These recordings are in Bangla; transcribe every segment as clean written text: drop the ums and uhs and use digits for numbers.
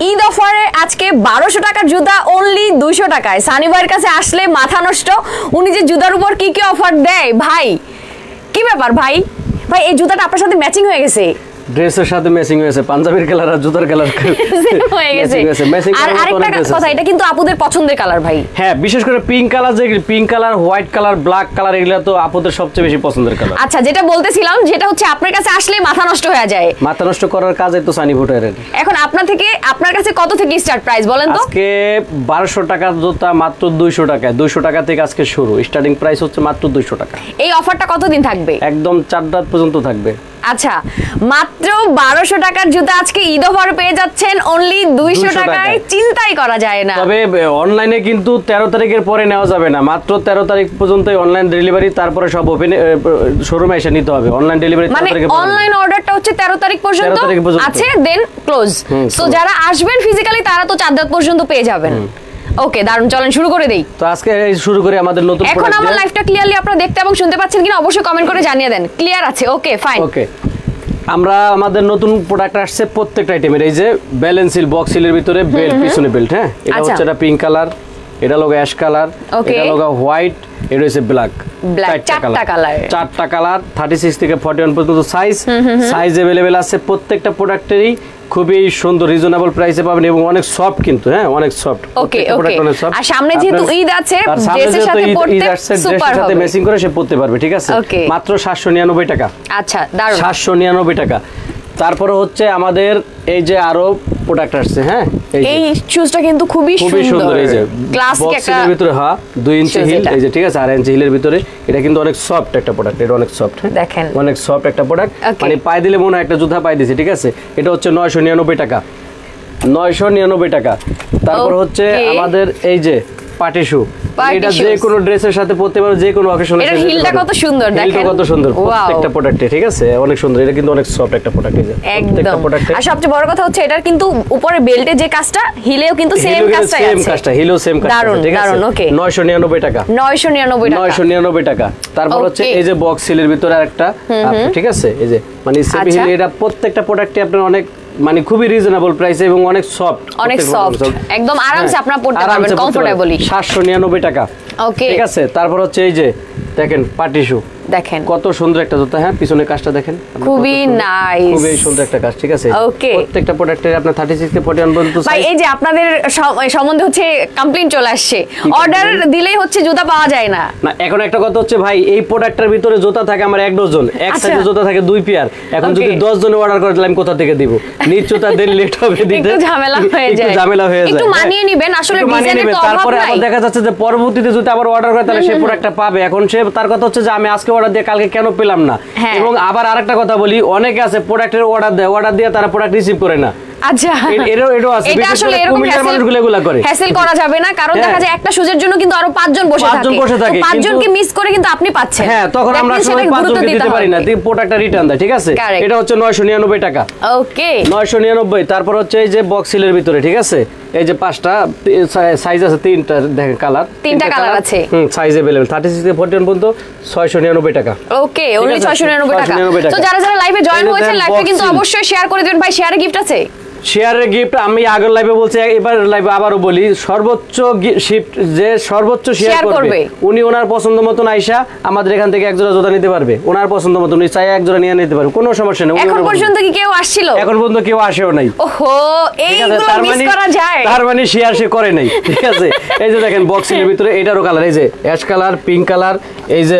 ঈদ অফারে আজকে 1200 টাকার জুতা অনলি 200 টাকায়। সানি ভাইয়ের কাছে আসলে মাথা নষ্ট, উনি যে জুতার উপর কি কি অফার দেয় ভাই, কি ব্যাপার ভাই? ভাই এই জুতাটা আপনার সাথে ম্যাচিং হয়ে গেছে, ড্রেসের সাথে ম্যাচিং হয়েছে, পাঞ্জাবির কালার আর জুতার কালার হয়ে গেছে। আর আরেকটা কথা, এটা কিন্তু আপুদের পছন্দের কালার ভাই। হ্যাঁ, বিশেষ করে পিঙ্ক কালার, যে pink colour, white colour, black colour, এগুলা তো আপুদের সবচেয়ে বেশি পছন্দের কালার। আচ্ছা, যেটা বলতেছিলাম, যেটা হচ্ছে আপনার কাছে আসলে মাথা নষ্ট হয়ে যায়। মাথা নষ্ট করার কাজই তো সানি ফুটওয়্যারের। এখন আপনার কাছে কত থেকে স্টার্ট প্রাইস বলেন তো? আজকে 1200 টাকার জুতা মাত্র 200 টাকায়, 200 টাকা থেকে আজকে শুরু। স্টার্টিং প্রাইস হচ্ছে মাত্র 200 টাকা। এই অফারটা কতদিন থাকবে? একদম 4 রাত পর্যন্ত থাকবে। আচ্ছা, মাত্র 1200 টাকার জুতা আজকে ঈদ অফার পেয়ে যাচ্ছেন অনলি 200 টাকায়। চিন্তাই করা যায় না। তবে অনলাইনে কিন্তু 13 তারিখের পরে নেওয়া যাবে না, মাত্র 13 তারিখ পর্যন্ত অনলাইন ডেলিভারি, তারপরে সব ওপেন শোরুমে এসে নিতে হবে। অনলাইন ডেলিভারি মানে অনলাইন অর্ডারটা হচ্ছে 13 তারিখ পর্যন্ত আছে, দেন ক্লোজ। সো যারা আসবেন ফিজিক্যালি তারা তো 4 রাত পর্যন্ত পেয়ে যাবেন। ওকে, দারুন, চলেন শুরু করে দেই। তো আজকে শুরু করে আমাদের নতুন প্রোডাক্ট। এখন আমার লাইভটা ক্লিয়ারলি আপনারা দেখতে এবং শুনতে পাচ্ছেন কিনা অবশ্যই কমেন্ট করে জানিয়ে দেন। ক্লিয়ার আছে? Okay fine. ওকে, আমরা আমাদের নতুন প্রোডাক্ট আসছে প্রত্যেকটা আইটেমের। এই যে ব্যালেন্স সিল, বক্স সিলের ভিতরে বেল্ট, পিছনে বেল্ট। হ্যাঁ, এটা হচ্ছে এটা পিঙ্ক কালার, এটা লোগো অ্যাশ কালার, এটা লোগো হোয়াইট, এটা হচ্ছে ব্ল্যাক। চারটা কালার 36 থেকে 41 পর্যন্ত সাইজ अवेलेबल আছে। প্রত্যেকটা প্রোডাক্টেরই খুবই সুন্দর রিজনেবল প্রাইসে পাবেন এবং অনেক সফট কিন্তু। হ্যাঁ, অনেক সফট। ওকে ওকে। আর সামনে যেহেতু ঈদ আছে, ড্রেসের সাথে পড়তে সুপার হবে, সাথে ম্যাচিং করে সে পড়তে পারবে। ঠিক আছে, মাত্র 799 টাকা। আচ্ছা, দারুন, 799 টাকা। তারপরে হচ্ছে আমাদের এই যে আরো প্রোডাক্ট আসছে। হ্যাঁ, এই শুজটা কিন্তু খুবই সুন্দর। এই যে ক্লাসিক একটা ভিতরে, হ্যাঁ 2 ইঞ্চি হিল, এই যে ঠিক আছে, 8 ইঞ্চি হিলের ভিতরে। এটা কিন্তু অনেক সফট একটা প্রোডাক্ট, এটা অনেক সফট। হ্যাঁ, দেখেন অনেক সফট একটা প্রোডাক্ট, মানে পায়ে দিলে মনে হয় একটা জুতা পায়ে দিয়েছে। ঠিক আছে, এটা হচ্ছে 999 টাকা। 999 টাকা। তারপর হচ্ছে আমাদের এই যে পার্টি শু, এটা যে কোনো ড্রেসের সাথে পরতে পারো, যে কোনো অকেশনে। এর হিলটা কত সুন্দর, দেখেন হিলটা কত সুন্দর প্রত্যেকটা প্রোডাক্টে। ঠিক আছে, অনেক সুন্দর। এটা কিন্তু অনেক সফট একটা প্রোডাক্ট। এই যে প্রত্যেকটা প্রোডাক্টে। আর সবচেয়ে বড় কথা হচ্ছে এটার কিন্তু উপরে বেল্টে যে কাজটা, হিলেও কিন্তু সেম কাজটাই আছে। সেম কাজটা, হিলেও সেম কাজটা। ঠিক আছে, ওকে। 999 টাকা। 999 টাকা। তারপর হচ্ছে এই যে বক্স সিলের ভিতরে আরেকটা। ঠিক আছে, এই যে মানে সেমি হিল, এটা প্রত্যেকটা প্রোডাক্টে আপনার অনেক মানে খুবই রিজনেবল প্রাইসে এবং অনেক সফট, একদম আরামসে আপনারা পড়তে পারবেন কমফোর্টেবলি। 799 টাকা। ওকে, ঠিক আছে। তারপর হচ্ছে এই যে দেখেন পার্টি শু, দেখেন কত সুন্দর একটা জুতা। হ্যাঁ, পিছনে কাজটা দেখেন, খুবই নাইস, খুবই সুন্দর একটা কাজ। ঠিক আছে, ওকে। প্রত্যেকটা প্রোডাক্টের আপনার 36 থেকে 41 পর্যন্ত সাইজ। ভাই এই যে আপনাদের সম্বন্ধে হচ্ছে কমপ্লেইন চলে আসছে, অর্ডার দিলেই হচ্ছে জুতা পাওয়া যায় না। না, এখন একটা কথা হচ্ছে ভাই, এই প্রোডাক্টের ভিতরে জুতা থাকে আমার 1 ডজন, এক সাইজের জুতা থাকে 2 পেয়ার। এখন যদি 10 জনে অর্ডার করে তাহলে আমি কোথা থেকে দিব? নিজ জুতা দেন লেট হবে দিতে, একটু ঝামেলা হয়ে যায়। একটু মানিয়ে নেবেন, আসলে ডিজাইনের তো অভাব নাই। তারপরে আবার দেখা যাচ্ছে যে পরবর্তীতে যদি আবার অর্ডার করে তাহলে সেই প্রোডাক্টটা পাবে। এখন সে তার কথা হচ্ছে যে আমি আজকে অর্ডার দিয়ে কালকে কেন পেলাম না। এবং আবার আরেকটা কথা বলি, অনেকে আছে প্রোডাক্টের অর্ডার দেয়, অর্ডার দিয়ে তারা প্রোডাক্ট রিসিভ করে না। আচ্ছা, এটা আসলে এরকম হ্যাসেল করা যাবে না, কারণ দেখা যায় একটা সুজের জন্য কিন্তু আরো 5 জন বসে থাকে, 5 জনকে মিস করে কিন্তু আপনি পাচ্ছেন। হ্যাঁ, তখন আমরা আসলে 5 জনকে দিতে পারি না, প্রোডাক্টটা রিটার্ন দেয়। ঠিক আছে, এটা হচ্ছে 999 টাকা। ওকে, 999। তারপর হচ্ছে এই যে বক্স সিলের ভিতরে। ঠিক আছে, এই যে 5টা সাইজ আছে, 3টা দেখেন কালার, 3টা কালার আছে। সাইজ अवेलेबल 36 থেকে 41 পর্যন্ত 699 টাকা। ওকে, অনলি 699 টাকা। তো যারা যারা লাইভে জয়েন হয়েছেন, লাইভে কিন্তু অবশ্যই শেয়ার করে দিবেন। ভাই শেয়ারে গিফট আছে? শেয়ারের গিফট আমি আগের লাইভে বলছি, এবার লাইভে আবারও বলি, সর্বোচ্চ গিফট যে সর্বোচ্চ শেয়ার করবে উনি ওনার পছন্দ মতন আইসা আমাদের এখান থেকে এক জোড়া জুতা নিতে পারবে। ওনার পছন্দ মতন উনি চাই এক জোড়া নিয়ে নিতে পারবে, কোনো সমস্যা নেই। এখন পর্যন্ত কি কেউ আসছিল? এখন পর্যন্ত কেউ আসেও নাই। ওহো, এইগুলো মিস করা যায়। তার মানে শেয়ার সে করে নাই। ঠিক আছে, এই যে দেখেন বক্সের ভিতরে এটারও কালার, এই যে অ্যাশ কালার, পিঙ্ক কালার, এই যে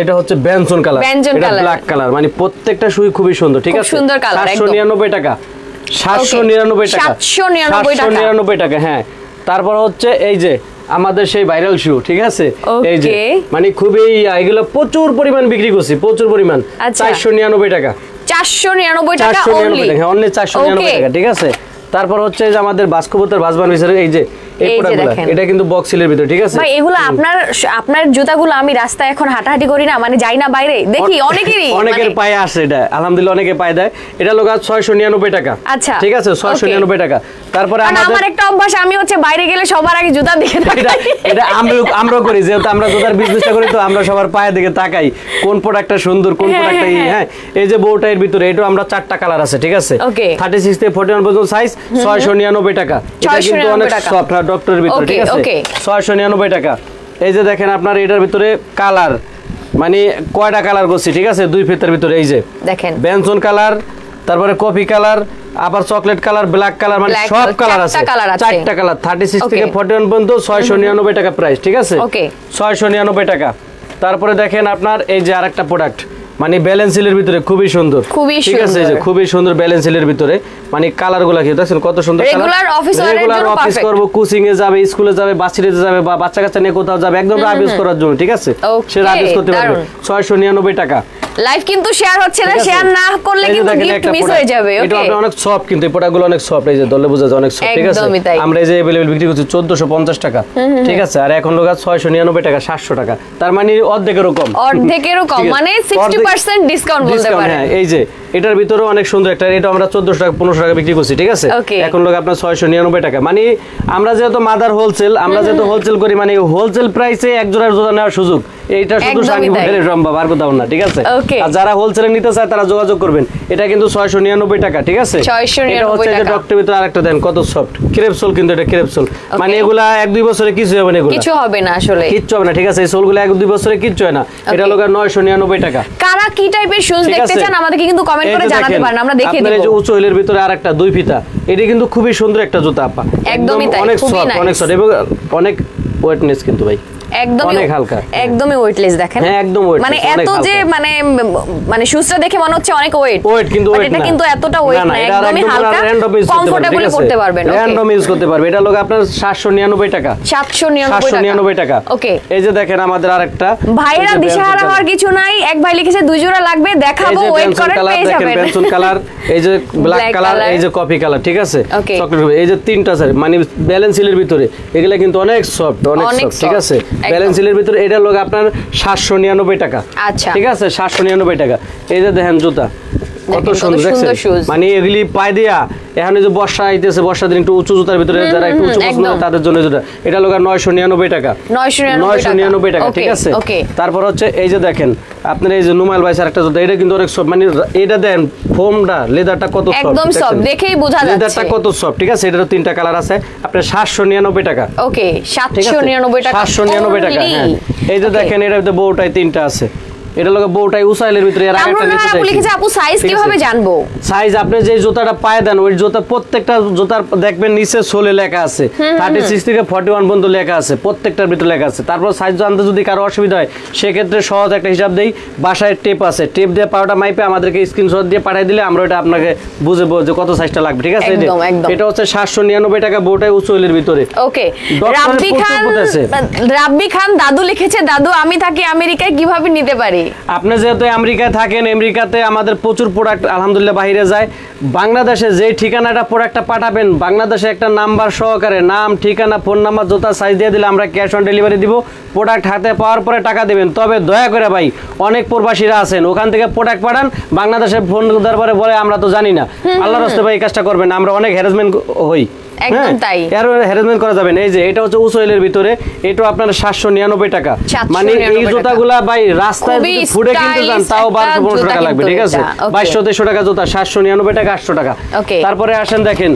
এটা হচ্ছে বেনসন কালার, এটা ব্ল্যাক কালার, মানে প্রত্যেকটা সুই খুবই সুন্দর। ঠিক আছে, 799 টাকা। 799 টাকা। হ্যাঁ, তারপর হচ্ছে এই যে আমাদের সেই ভাইরাল শু। ঠিক আছে, এই যে মানে খুবই এগুলো প্রচুর পরিমাণ বিক্রি করছি, প্রচুর পরিমাণ। 499 টাকা। 499 টাকা অনলি। হ্যাঁ, অনলি 499 টাকা। ঠিক আছে, তারপর হচ্ছে যে আমাদের বাসকবুতর ভাজবান ভিতরে এই যে এই প্রোডাক্টগুলো এটা কিন্তু বক্স সিলের ভিতরে, ঠিক আছে ভাই। এগুলো আপনার জুতাগুলো আমি রাস্তায় এখন হাঁটাহাঁটি করি না, মানে যাই না বাইরে, দেখি অনেকের পায়ে আসে এটা, আলহামদুলিল্লাহ অনেকে পায়ে দেয়। এটা লোক 699 টাকা। আচ্ছা, ঠিক আছে, 699 টাকা। তারপরে আমার একটা অভ্যাস, আমি হচ্ছে বাইরে গেলে সবার আগে জুতার দিকে তাকাই। এটা আমরা করি, যেহেতু আমরা জুতার বিজনেসটা করি, তো আমরা সবার পায়ের দিকে তাকাই কোন প্রোডাক্টটা সুন্দর, কোন প্রোডাক্টটা হ্যাঁ। এই যে বউটার ভিতরে এটা আমরা 4টা কালার আছে, ঠিক আছে, 36 থেকে 41 পর্যন্ত সাইজ, 699 টাকা। এটা কিন্তু অনেক সফট ডক্টরের ভিতরে, ঠিক আছে, 699 টাকা। এই যে দেখেন আপনার এটার ভিতরে কালার, মানে কয়টা কালার করছি, ঠিক আছে, 2 ফিতার ভিতরে। এই যে দেখেন বেনসন কালার, তারপরে কফি কালার, আবার চকলেট কালার, ব্ল্যাক কালার, মানে সব কালার আছে, 4টা কালার। 36 থেকে 41 পর্যন্ত 699 টাকা প্রাইস, ঠিক আছে, 699 টাকা। তারপরে দেখেন আপনার এই যে আরেকটা প্রোডাক্ট, মানে ব্যালেন্স সিলের ভিতরে খুবই সুন্দর, ঠিক আছে, এই যে খুবই সুন্দর ব্যালেন্স সিলের ভিতরে, মানে কালারগুলো কি দেখছেন কত সুন্দর। রেগুলার অফিস করব, কোচিং এ যাবে, স্কুলে যাবে, বাচ্চাদের যাবে, বা বাচ্চা কাচ্চা নিয়ে কোথাও যাবে, একদম রাবিস করার জন্য, ঠিক আছে, সে রাবিস করতে পারবে। 699 টাকা। লাইভ কিন্তু শেয়ার হচ্ছে না, শেয়ার না করলে কিন্তু গিফট মিস হয়ে যাবে। ওকে, এটা অনেক সফট, কিন্তু এই প্রোডাক্টগুলো অনেক সফট, এই যে দলে বোঝা যায় অনেক সফট, ঠিক আছে। আমরা এই যে अवेलेबल বিক্রি করছি 1450 টাকা, ঠিক আছে, আর এখন লোক 699 টাকা, 700 টাকা, তার মানে অর্ধেকেরও কম, মানে 60% ডিসকাউন্ট বলতে পারেন। হ্যাঁ, এই যে এটার ভিতরে অনেক সুন্দর একটা, এটা আমরা 1400 টাকা 1500 টাকা বিক্রি করছি, ঠিক আছে, এখন লোক আপনার 699 টাকা। মানে আমরা যেহেতু মাদার হোলসেল, আমরা যেহেতু হোলসেল করি, মানে হোলসেল প্রাইসে এক জোড়ার জুতা নেওয়ার সুযোগ এইটা শুধু সানিবাইরে সম্ভব, আর কোথাও না, ঠিক আছে। আর যারা হোলসেলে নিতে চায় তারা যোগাযোগ করবেন। এটা কিন্তু 699 টাকা, ঠিক আছে। এটা হচ্ছে যে ডক্টর ভিতরে আরেকটা দেন কত সফট ক্রেপসোল, কিন্তু এটা ক্রেপসোল, মানে এগুলা 1-2 বছরে কিছু হবে না, এগুলা কিছু হবে না, আসলে কিচ্ছু হবে না, ঠিক আছে। এই সোলগুলো 1-2 বছরে কিচ্ছু হয় না। এটা লোক 999 টাকা। কারা কি টাইপের শুজ দেখতে চান আমাদেরকে কিন্তু কমেন্ট করে জানাতে পারেন, আমরা দেখিয়ে দেব। আপনার এই যে উঁচু হিলের ভিতরে আরেকটা 2 ফিতা, এটা কিন্তু খুবই সুন্দর একটা জুতা আপা, একদমই তাই, অনেক সফট, অনেক সফট এবং অনেক ওয়েটনেস, কিন্তু ভাই অনেক হালকা, একদমই ওয়েটলেস। দেখেন একদম ওয়েটলেস, মানে এত যে মানে শুজটা দেখে মনে হচ্ছে অনেক ওয়েট, কিন্তু এটা কিন্তু এতটা ওয়েট না, একদমই হালকা, কমফোর্টেবলি পড়তে পারবেন, র‍্যান্ডম ইউজ করতে পারবে। এটা লোক আপনার 799 টাকা, 799 টাকা। ওকে, এই যে দেখেন আমাদের আরেকটা, ভাইরা দিশাহারা হওয়ার কিছু নাই, এক ভাই লিখেছে 2 জোড়া লাগবে, দেখাবো, ওয়েট করেন, পেয়ে যাবেন। পেন্সিল কালার, এই যে ব্ল্যাক কালার, এই যে কফি কালার, ঠিক আছে, চকলেট, এই যে 3টা স্যার, মানে ব্যালেন্স সিলের ভিতরে, এগুলা কিন্তু অনেক সফট, অনেক সফট, ঠিক আছে। ব্যালেন্স সিলের ভিতরে এটা লোক আপনার 799 টাকা, আচ্ছা, ঠিক আছে, 799 টাকা। এই যে দেখেন জুতা কত সুন্দর, মানে এগুলি পায়ে দিয়া এখন যে বর্ষা আইতেছে, বর্ষা দিন একটু উঁচু জুতার ভিতরে যারা একটু উঁচু পছন্দ তাদের জন্য জুতা, এটা লোক 999 টাকা, 999 টাকা, ঠিক আছে। তারপর হচ্ছে এই যে দেখেন আপনার এই যে নুমাইল ভাই আরেকটা জুতা, এটা কিন্তু অনেক সফট, মানে এটা দেন ফোমটা, লেদারটা কত সফট, একদম সফট, দেখেই বোঝা যাচ্ছে লেদারটা কত সফট, ঠিক আছে। এটারও 3টা কালার আছে, আপনার 799 টাকা। ওকে, 799 টাকা, 799 টাকা। হ্যাঁ, এই যে দেখেন এটার ভিতরে বউটাই 3টা আছে, এটা লোক বউটাই উসাইলের ভিতরে। আর একটা লিখেছে আপু সাইজ কিভাবে জানবো? সাইজ আপনি যে জুতাটা পায়ে দেন, ওই জুতা প্রত্যেকটা জুতার দেখবেন নিচে সোলে লেখা আছে, 36 থেকে 41 পর্যন্ত লেখা আছে, প্রত্যেকটার ভিতরে লেখা আছে। তারপর সাইজ জানতে যদি কারো অসুবিধা হয়, সেক্ষেত্রে সহজ একটা হিসাব দেই, বাসায় টেপ আছে, টেপ দিয়ে পাউডার মাইপে আমাদেরকে স্ক্রিনশট দিয়ে পাঠিয়ে দিলে আমরা এটা আপনাকে বুঝবো যে কত সাইজটা লাগবে, ঠিক আছে। এটা হচ্ছে 799 টাকা, বউটাই উসাইলের ভিতরে। ওকে, রাব্বি খান দাদু লিখেছে, দাদু আমি থাকি আমেরিকায়, কিভাবে নিতে পারি? আপনি যেহেতু আমেরিকায় থাকেন, আমেরিকাতে আমাদের প্রচুর প্রোডাক্ট আলহামদুলিল্লাহ বাইরে যায়। বাংলাদেশে যে ঠিকানাটা প্রোডাক্টটা পাঠাবেন, বাংলাদেশে একটা নাম্বার সহকারে নাম, ঠিকানা, ফোন নাম্বার, জুতা সাইজ দিয়ে দিলে আমরা ক্যাশ অন ডেলিভারি দিব। প্রোডাক্ট হাতে পাওয়ার পরে টাকা দেবেন। তবে দয়া করে ভাই, অনেক প্রবাসীরা আছেন, ওখান থেকে প্রোডাক্ট পাঠান, বাংলাদেশে ফোন দেওয়ার পরে বলে আমরা তো জানি না। আল্লাহর রাস্তায় ভাই এই কাজটা করবেন, আমরা অনেক হ্যারাসমেন্ট হই, একদম তাই, এর হ্যারাসমেন্ট করা যাবে না। এই যে এটা হচ্ছে উসাইলের ভিতরে, এটা আপনার 799 টাকা। মানে এই জুতাগুলা ভাই রাস্তায় ফুটে কিনতে যান তাও 1200-1500 টাকা লাগবে, ঠিক আছে। 2200-2300 টাকা জুতা, 799 টাকা, 800 টাকা। তারপরে আসেন দেখেন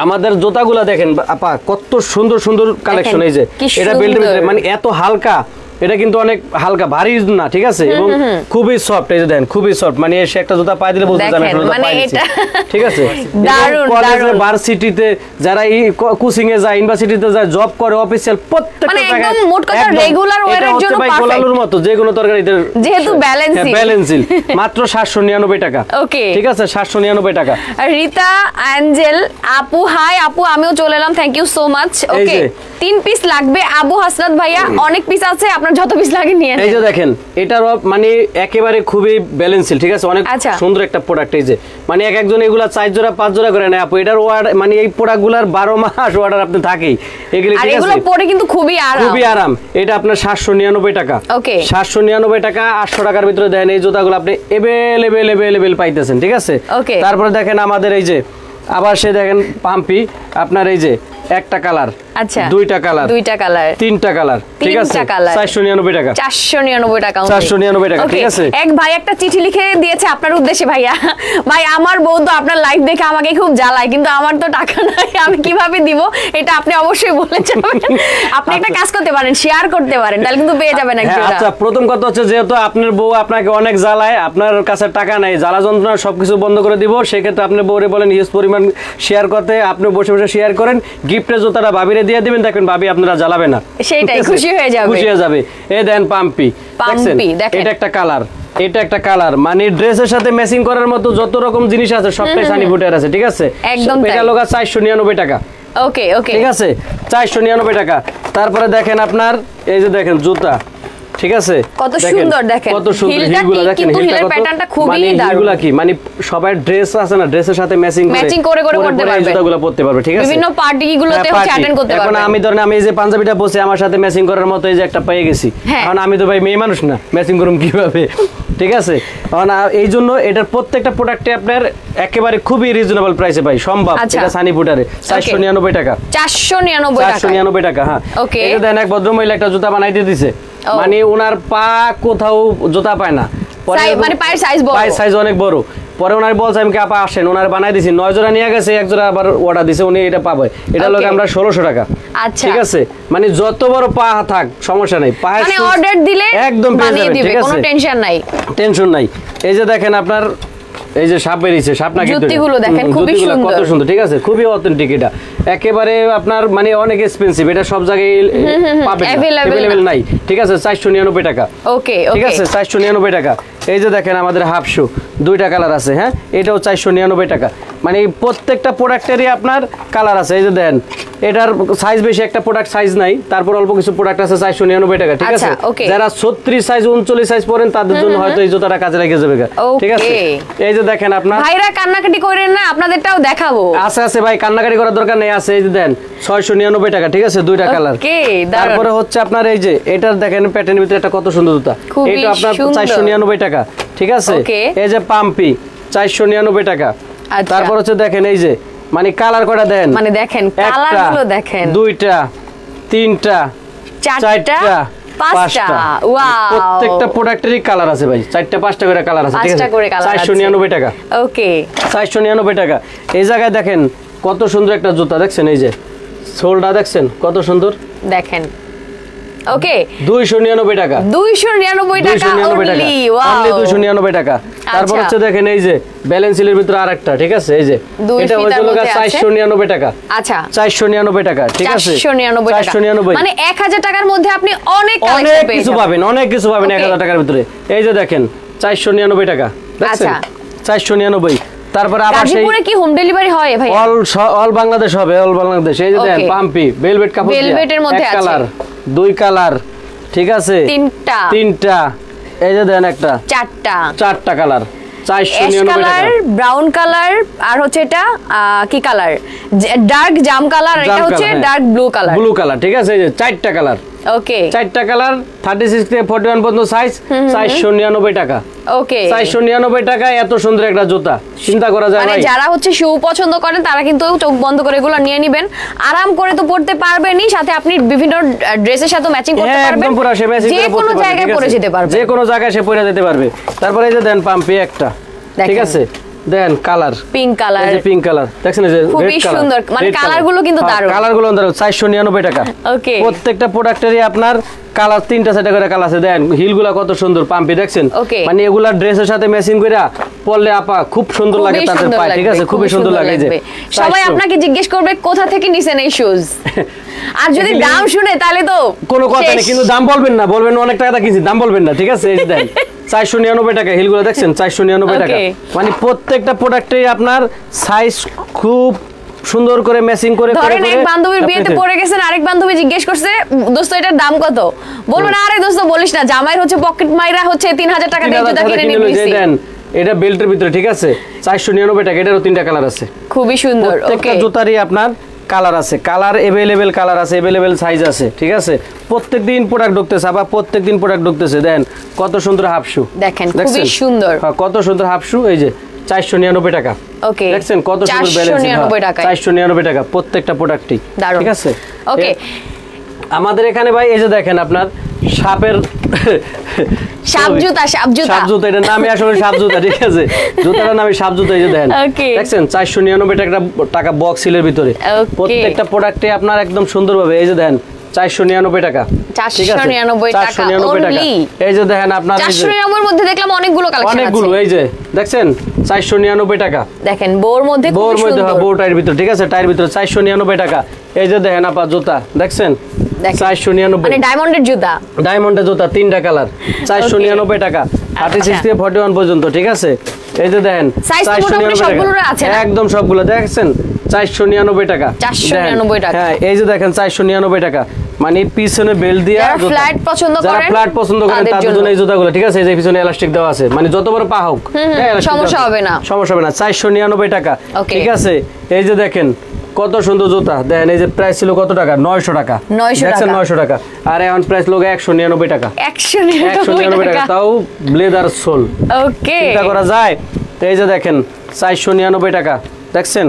আমাদের জুতাগুলা দেখেন আপা, কত সুন্দর সুন্দর কালেকশন। এই যে এটা বেল্টের ভিতরে, মানে এত হালকা, এটা কিন্তু অনেক হালকা, ভারী না, ঠিক আছে, এবং খুবই সফট। এই যে দেখেন খুবই সফট, মানে এসে একটা জুতা পায়ে দিলে বুঝতে যাবে জুতা পায়ে দিয়েছে, ঠিক আছে। কলেজে, ভার্সিটিতে যারা কোচিং এ যায়, ইউনিভার্সিটিতে যায়, জব করে, অফিসিয়াল প্রত্যেকটা জায়গায় একদম মোট কথা রেগুলার ওয়্যারের জন্য পারফেক্ট। গোলালুর মতো যে কোনো তরকারিতে, যেহেতু ব্যালেন্সিল, মাত্র 799 টাকা। ওকে, ঠিক আছে, 799 টাকা। রিতা অ্যাঞ্জেল আপু, হাই আপু, আমিও চলে এলাম, thank you so much. Okay, 3 piece লাগবে আবু হাসনাত ভাইয়া, অনেক পিস আছে, আপনার যত পিস লাগে নিয়ে নেন। এই যে দেখেন এটার মানে একেবারে খুবই ব্যালেন্সিল, ঠিক আছে, অনেক সুন্দর একটা প্রোডাক্ট। এই যে মানে একজন এগুলা 4 জোড়া 5 জোড়া করে নেয় আপু, এটার ওয়ার্ড মানে এই প্রোডাক্টগুলোর 12 মাস অর্ডার আপনি থাকেই এগুলি, ঠিক আছে, এগুলো পরে কিন্তু খুবই আরাম। এটা আপনার 799 টাকা, 799 টাকা, 800 টাকার ভিতরে দেন এই জুতাগুলো আপনি এভেলেবেল পাইতেছেন, ঠিক আছে। তারপরে দেখেন আমাদের এই যে আবার সে দেখেন পাম্পি, আপনার এই যে একটা কালার, আচ্ছা, দুইটা কালার, তিনটা কালার, ঠিক আছে, 499 টাকা, 499 টাকা, 499 টাকা, ঠিক আছে। এক ভাই একটা চিঠি লিখে দিয়েছে আপনার উদ্দেশ্যে, ভাইয়া ভাই আমার বউ তো আপনার লাইভ দেখে আমাকে খুব জ্বালায়, কিন্তু আমার তো টাকা নাই, আমি কিভাবে দিব এটা আপনি অবশ্যই বলে যাবেন। আপনি একটা কাজ করতে পারেন, শেয়ার করতে পারেন, তাহলে কিন্তু পেয়ে যাবেন একটা। আচ্ছা, প্রথম কথা হচ্ছে যেহেতু আপনার বউ আপনাকে অনেক জ্বালায়, আপনার কাছে টাকা নাই, জ্বালা যন্ত্রণা সবকিছু বন্ধ করে দিব, সেক্ষেত্রে আপনি বউরে বলেন হিউজ পরিমাণ শেয়ার করতে, আপনি বসে বসে শেয়ার করেন, গিফটের জুতাটা ভাবিরে দিয়ে দিবেন, দেখবেন ভাবি আপনারা জ্বালাবে না, সেটাই খুশি হয়ে যাবে। এই দেন পাম্পি, দেখেন এটা একটা কালার, এটা একটা কালার, মানে ড্রেসের সাথে ম্যাচিং করার মতো যত রকম জিনিস আছে সবটাই সানি ফুটের আছে, ঠিক আছে, একদম। এটা লগা 499 টাকা, ওকে, ঠিক আছে, 499 টাকা। তারপরে দেখেন আপনার এই যে দেখেন জুতা, ঠিক আছে, কত সুন্দর, দেখেন কত সুন্দর হিলগুলো, দেখেন হিলটা প্যাটার্নটা খুবই দারুণ, হিলগুলো কি মানে সবাই ড্রেস আছে না, ড্রেসের সাথে ম্যাচিং করে করতে পারবে, এই জুতাগুলো পরতে পারবে, ঠিক আছে, বিভিন্ন পার্টিগুলোতে হচ্ছে অ্যাটেন্ড করতে পারবে। এখন আমি ধরেন আমি এই যে পাঞ্জাবিটা পরছি, আমার সাথে ম্যাচিং করার মতো এই যে একটা পেয়ে গেছি, কারণ আমি তো ভাই মেয়ে মানুষ না, ম্যাচিং করুম কিভাবে, ঠিক আছে। কারণ এই জন্য এটার প্রত্যেকটা প্রোডাক্টে আপনার একেবারে খুবই রিজনেবল প্রাইসে পাই, সম্ভব। এটা সানি ফুটারে 499 টাকা, 499 টাকা। হ্যাঁ, এটা দেন এক ভদ্রমহিলা একটা জুতা বানাইতে দিছে, মানে ওনার পা কোথাও জুতা পায় না, মানে পায়ের সাইজ অনেক বড়, পরে ওনার বলছে আমি আপা আসেন, ওনার বানাই দিছি, 9 জোড়া নিয়ে গেছে, 1 জোড়া আবার অর্ডার দিছে, উনি এটা পাবে, এটা লোক আমরা 1600 টাকা, ঠিক আছে, মানে যত বড় পা থাক সমস্যা নাই, পায়ের মানে অর্ডার দিলে একদম পেয়ে যাবেন, ঠিক আছে, কোনো টেনশন নাই। এই যে দেখেন আপনার এই যে সাপ বেরিয়েছে, সাপ না কিন্তু জুতিগুলো দেখেন খুবই সুন্দর, কত সুন্দর, ঠিক আছে, খুবই অথেন্টিক, এটা একেবারে আপনার মানে অনেক এক্সপেন্সিভ, এটা সব জায়গায় পাবেন না, अवेलेबल নাই, ঠিক আছে, 499 টাকা, ওকে, ঠিক আছে, 499 টাকা। এই যে দেখেন আমাদের হাফ শু, দুইটা কালার আছে, হ্যাঁ, এটাও 499 টাকা, মানে প্রত্যেকটা প্রোডাক্টেরই আপনার কালার আছে। এই যে দেন এটার সাইজ বেশি, একটা প্রোডাক্ট সাইজ নাই, তারপর অল্প কিছু প্রোডাক্ট আছে 499 টাকা, ঠিক আছে। যারা 36 সাইজ 39 সাইজ পরেন তাদের জন্য হয়তো এই জুতাটা কাজে লেগে যাবে, ঠিক আছে। এই যে দেখেন আপনার ভাইরা কান্নাকাটি করেন না, আপনাদেরটাও দেখাবো, আছে ভাই, কান্নাকাটি করার দরকার নেই, আছে। এই যে দেন 699 টাকা, ঠিক আছে, দুইটা কালার। তারপরে হচ্ছে আপনার এই যে এটার দেখেন প্যাটার্নের ভিতরে একটা কত সুন্দর জুতা, এটা আপনার 499 টাকা, ঠিক আছে। এই যে পাম্পি 499 টাকা। তারপর হচ্ছে দেখেন এই যে মানে কালার কটা দেন, মানে দেখেন কালারগুলো দেখেন, দুইটা, তিনটা, চারটা, পাঁচটা, ওয়াও, প্রত্যেকটা প্রোডাক্টেরই কালার আছে ভাই, 4টা 5টা করে কালার আছে, ঠিক আছে, 499 টাকা, ওকে, 499 টাকা। এই জায়গায় দেখেন কত সুন্দর একটা জুতা, দেখছেন এই যে সোলটা দেখছেন কত সুন্দর, দেখেন, ওকে, 299 টাকা, 299 টাকা অনলি, ওয়াও, 299 টাকা। তারপর হচ্ছে দেখেন এই যে ব্যালেন্সিলের ভিতরে আরেকটা, ঠিক আছে, এই যে এটা হচ্ছে 499 টাকা, আচ্ছা, 499 টাকা, ঠিক আছে, 499, মানে 1000 টাকার মধ্যে আপনি অনেক কিছু পাবেন, অনেক কিছু পাবেন 1000 টাকার ভিতরে। এই যে দেখেন 499 টাকা, দেখছেন, 499। তারপরে আবার সেই গাজীপুরে কি হোম ডেলিভারি হয় ভাই? অল বাংলাদেশ হবে, অল বাংলাদেশ। এই যে দেন পাম্পি ভেলভেট কাপড়, ভেলভেটের মধ্যে আছে, কালার, দুই কালার, ঠিক আছে, তিনটা, এই যে দেন একটা, চারটা কালার, 499 টাকা, ব্রাউন কালার, আর হচ্ছে এটা কি কালার, ডার্ক জাম কালার, এটা হচ্ছে ডার্ক ব্লু কালার, ঠিক আছে, এই যে 4টা কালার, ওকে, 4টা কালার, 36 থেকে 41 পর্যন্ত সাইজ, 499 টাকা, ওকে, 499 টাকা। এত সুন্দর একটা জুতা, চিন্তা করা যায়, মানে যারা হচ্ছে শু পছন্দ করেন তারা কিন্তু চোখ বন্ধ করে এগুলো নিয়ে নেবেন, আরাম করে তো পড়তে পারবেনই, সাথে আপনি বিভিন্ন ড্রেসের সাথে ম্যাচিং করতে পারবেন, একদম পুরো সে ম্যাচিং করে পড়তে পারবেন, যে কোনো জায়গায় পরে যেতে পারবেন, যে কোনো জায়গায় সে পরে যেতে পারবে। তারপরে এই যে দেন পাম্পি একটা, ঠিক আছে, দেন কালার, পিঙ্ক কালার, এই যে পিঙ্ক কালার, দেখছেন এই যে খুবই সুন্দর, মানে কালারগুলো কিন্তু দারুণ, কালারগুলো দারুণ, 499 টাকা, ওকে, প্রত্যেকটা প্রোডাক্টেরই আপনার কালার 3টা 4টা করে কালার আছে। দেন হিলগুলা কত সুন্দর, পাম্পি দেখছেন, মানে এগুলা ড্রেসের সাথে ম্যাচিং কইরা পরলে আপা খুব সুন্দর লাগে তাদের পায়ে, ঠিক আছে, খুবই সুন্দর লাগে। যে সবাই আপনাকে জিজ্ঞেস করবে কোথা থেকে নিছেন এই শুজ, আর যদি দাম শুনে তাহলে তো কোনো কথা নেই, কিন্তু দাম বলবেন না, বলবেন অনেক টাকা কিনছি, দাম বলবেন না, ঠিক আছে। এই যে দেন 499 টাকা, হিলগুলো দেখছেন 499 টাকা, মানে প্রত্যেকটা প্রোডাক্টেই আপনার সাইজ খুব সুন্দর করে ম্যাচিং করে ধরেন এক বান্ধবীর বিয়েতে পরে গেছেন, আরেক বান্ধবী জিজ্ঞেস করছে দোস্ত এটার দাম কত, বলবেন আরে দোস্ত বলিস না, জামাইর হচ্ছে পকেট মাইরা হচ্ছে 3000 টাকা দিয়ে জুতা কিনে নিয়েছি। এটা বেল্টের ভিতরে, ঠিক আছে, 499 টাকা। এটারও 3টা কালার আছে, খুবই সুন্দর। প্রত্যেকটা জুতারই আপনার কালার আছে, কালার अवेलेबल কালার আছে, अवेलेबल সাইজ আছে, ঠিক আছে। প্রত্যেকদিন প্রোডাক্ট ঢুকতেছে, আবার প্রত্যেকদিন প্রোডাক্ট ঢুকতেছে। দেন কত সুন্দর হাফ শু, দেখেন খুবই সুন্দর। হ্যাঁ, কত সুন্দর হাফ শু, এই যে 499 টাকা। ওকে, দেখছেন কত সুন্দর ব্যালেন্স, 499 টাকা, 499 টাকা প্রত্যেকটা প্রোডাক্টই, ঠিক আছে। ওকে, আমাদের এখানে ভাই এই যে দেখেন আপনার সাপের সাপ জুতা, সাপ জুতা এটা নামে আসলে সাপ জুতা, ঠিক আছে, জুতাটার নামে সাপ জুতা। এই যে দেখেন, দেখছেন 499 টাকা বক্স সিলের ভিতরে, প্রত্যেকটা প্রোডাক্টে আপনার একদম সুন্দরভাবে, এই যে দেখেন 499 টাকা, 499 টাকা অনলি। এই যে দেখেন আপনার 499 এর মধ্যে দেখলাম অনেকগুলো কালেকশন আছে, অনেকগুলো, এই যে দেখছেন 499 টাকা। দেখেন বোর মধ্যে, বোর মধ্যে, বোর টাইর ভিতরে, ঠিক আছে, টাইর ভিতরে 499 টাকা। এই যে দেখেন আপা জুতা, দেখছেন 499, মানে ডায়মন্ডের জুতা, ডায়মন্ডের জুতা 3টা কালার, 499 টাকা, 36 থেকে 41 পর্যন্ত, ঠিক আছে। এই যে দেখেন 499 আছে, একদম সবগুলো দেখছেন 499 টাকা, 499 টাকা। হ্যাঁ, এই যে দেখেন 499 টাকা, মানে পিছনে বেল্ট দিয়া, যারা ফ্ল্যাট পছন্দ করেন, যারা ফ্ল্যাট পছন্দ করেন তাদের জন্য এই জুতাগুলো, ঠিক আছে। এই যে পিছনে এলাস্টিক দেওয়া আছে, মানে যত বড় পা হোক সমস্যা হবে না, সমস্যা হবে না। 499 টাকা, ঠিক আছে। এই যে দেখেন কত সুন্দর জুতা, দেখেন এই যে প্রাইস ছিল কত টাকা, 900 টাকা, দেখছেন 900 টাকা, আর এখন প্রাইস লোক 199 টাকা, 199 টাকা, তাও ব্লেজার সোল। ওকে, চিন্তা করা যায়। এই যে দেখেন 499 টাকা, দেখছেন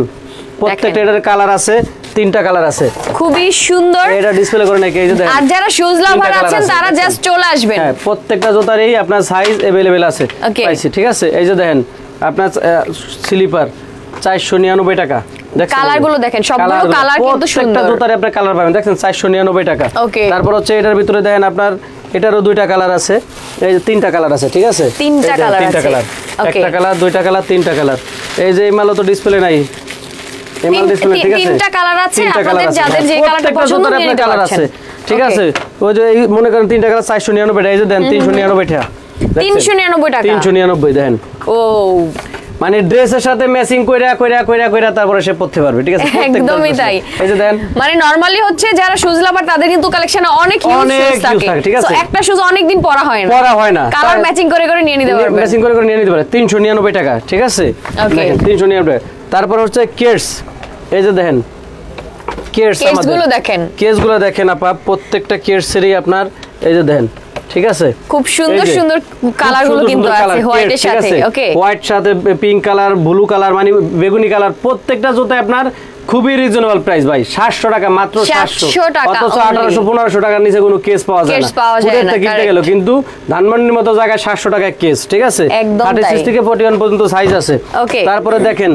প্রত্যেকটা এটার কালার আছে, 3টা কালার আছে, খুবই সুন্দর। এটা ডিসপ্লে করে নাকি, এই যে দেখেন। আর যারা শুজ লাভার আছেন তারা জাস্ট চলে আসবেন। হ্যাঁ, প্রত্যেকটা জুতারই আপনার সাইজ अवेलेबल আছে, পাইছি, ঠিক আছে। এই যে দেখেন আপনার স্লিপার 499 টাকা, কালারগুলো দেখেন, সবগুলো কালার কিন্তু সুন্দর, প্রত্যেকটা জুতারে আপনি কালার পাবেন, দেখেন 499 টাকা। তারপর হচ্ছে এটার ভিতরে দেখেন আপনার এটারও 2টা কালার আছে, এই যে 3টা কালার আছে, ঠিক আছে, 3টা কালার আছে, একটা কালার, 2টা কালার, 3টা কালার। এই যে এই মালও তো ডিসপ্লে নাই, এই মাল ডিসপ্লে, ঠিক আছে, 3টা কালার আছে, আপনাদের যাদের যে কালারটা পছন্দ নিতে কালার আছে, ঠিক আছে। ওই যে মনে করেন 3টা কালার 499 টাকা, এই যে দেন 399 টাকা, 399 টাকা, 399 দেখেন। ও মানে ড্রেসের সাথে ম্যাচিং কইরা তারপরে সে পরতে পারবে, ঠিক আছে, একদমই তাই। এই যে দেন, মানে নরমালি হচ্ছে যারা শুজ লাভার তাদের কিন্তু কালেকশনে অনেক ইউজ থাকে, ঠিক আছে, একটা শুজ অনেক দিন পরা হয় না, কালার ম্যাচিং করে নিয়ে নিতে পারবে, ম্যাচিং করে নিয়ে নিতে পারবে, 399 টাকা, ঠিক আছে। দেখেন 399 টাকা। তারপর হচ্ছে কেটস, এই যে দেখেন কেসগুলো দেখেন, কেসগুলো দেখেন আপা, প্রত্যেকটা কেসেরই আপনার এই যে দেখেন, ঠিক আছে, খুব সুন্দর সুন্দর কালারগুলো কিন্তু আছে, হোয়াইটের সাথে, ওকে, হোয়াইট সাথে পিঙ্ক কালার, ব্লু কালার, মানে বেগুনি কালার, প্রত্যেকটা জুতা আপনার খুবই রিজনেবল প্রাইস ভাই, 700 টাকা, মাত্র 700 টাকা, অথচ 1800-1500 টাকার নিচে কোনো কেস পাওয়া যায় না, কিনতে গেল কিন্তু ধানমন্ডির মতো জায়গায় 700 টাকা কেস, ঠিক আছে, 36 থেকে 41 পর্যন্ত সাইজ আছে। তারপরে দেখেন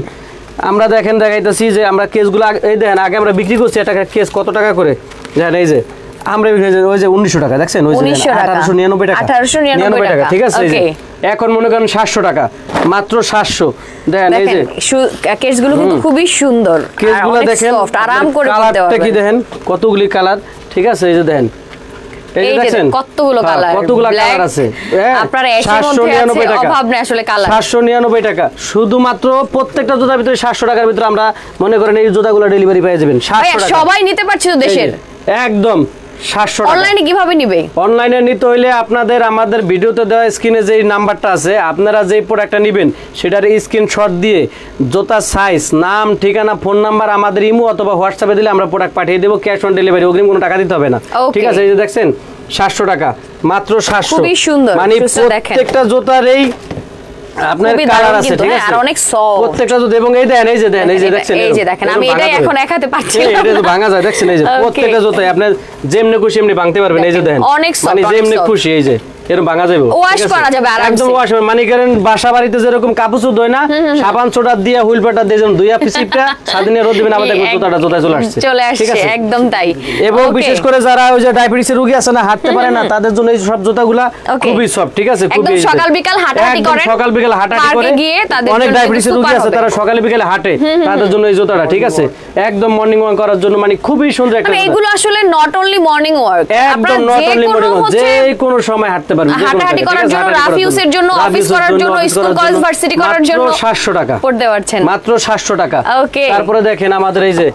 আমরা দেখাইতেছি যে আমরা কেসগুলো, এই দেখেন আগে আমরা বিক্রি করছি একটা কেস কত টাকা করে, দেখেন এই যে আমরা ওই যে 1900 টাকা, দেখছেন ওই যে 1899 টাকা, 1899 টাকা, ঠিক আছে। এখন মনে করেন 700 টাকা, মাত্র 700। দেখেন এই যে কেসগুলো কিন্তু খুবই সুন্দর, কেসগুলো দেখেন, আরাম করে পরতে পারবেন, কি দেখেন কতগুলি কালার, ঠিক আছে। এই যে দেখেন, এই যে দেখেন কতগুলো কালার আছে, আপনার এর মধ্যে আছে অভাব নেই আসলে কালার, 799 টাকা শুধুমাত্র। প্রত্যেকটা জুতার ভিতরে 700 টাকার ভিতরে আমরা মনে করেন এই জুতাগুলো ডেলিভারি পেয়ে যাবেন 700 টাকা, সবাই নিতে পারছে তো দেশের, একদম 700 টাকা। অনলাইনে কিভাবে নিবে? অনলাইনে নিতে হইলে আপনাদের আমাদের ভিডিওতে দেওয়া স্ক্রিনে যে নাম্বারটা আছে, আপনারা যেই প্রোডাক্টটা নেবেন সেটার স্ক্রিনশট দিয়ে জুতার সাইজ, নাম, ঠিকানা, ফোন নাম্বার আমাদের ইমো অথবা হোয়াটসঅ্যাপে দিলে আমরা প্রোডাক্ট পাঠিয়ে দেব, ক্যাশ অন ডেলিভারি, অগ্রিম কোনো টাকা দিতে হবে না, ঠিক আছে। এই যে দেখছেন 700 টাকা, মাত্র 700, খুবই সুন্দর, মানে প্রত্যেকটা জুতার এই আপনার কালার আছে, ঠিক আছে, আর অনেক সফট প্রত্যেকটা জুতা। এবং এই দেখেন, এই যে দেখছেন, এই যে দেখেন, আমি এটাই এখন একাতে পাচ্ছি না, এটা তো ভাঙা যায়, দেখছেন এই যে প্রত্যেকটা জুতাই আপনি যেমনি খুশি এমনি ভাঙতে পারবেন, এই যে দেখেন মানে যেমনি খুশি, এই যে এরকম ভাঙা যাবে, ওয়াশ করা যাবে আরামসে, একদম ওয়াশ হবে। মানে করেন বাসা বাড়িতে যেরকম কাপড় চোপড় ধোয় না, সাবান সোডা দিয়ে হুইল পাটা দিয়ে যেমন দুইয়া পিসিপটা সাদিনে রোদ দিবেন, আমাদের জুতায় চলে আসছে, ঠিক আছে, একদম তাই। এবং বিশেষ করে যারা ওই যে ডায়াবেটিসের রোগী আছে না, হাঁটতে পারে না, তাদের জন্য এই সব জুতাগুলা খুবই সফট, ঠিক আছে, খুবই সকাল বিকাল হাঁটাহাঁটি করেন, সকাল বিকাল হাঁটাহাঁটি করে, অনেক ডায়াবেটিসের রোগী আছে তারা সকালে বিকালে হাঁটে, তাদের জন্য এই জুতাটা, ঠিক আছে, একদম মর্নিং ওয়াক করার জন্য মানে খুবই সুন্দর একটা, এগুলো আসলে নট অনলি মর্নিং ওয়াক, একদম নট অনলি মর্নিং ওয়াক, যে কোনো সময় হাঁটতে পারবেন হাঁটাহাঁটি করার জন্য, রাফ ইউজের জন্য, অফিস করার জন্য, স্কুল কলেজ ভার্সিটি করার জন্য 700 টাকা পড়তে পারছেন, মাত্র 700 টাকা। ওকে, তারপরে দেখেন আমাদের এই যে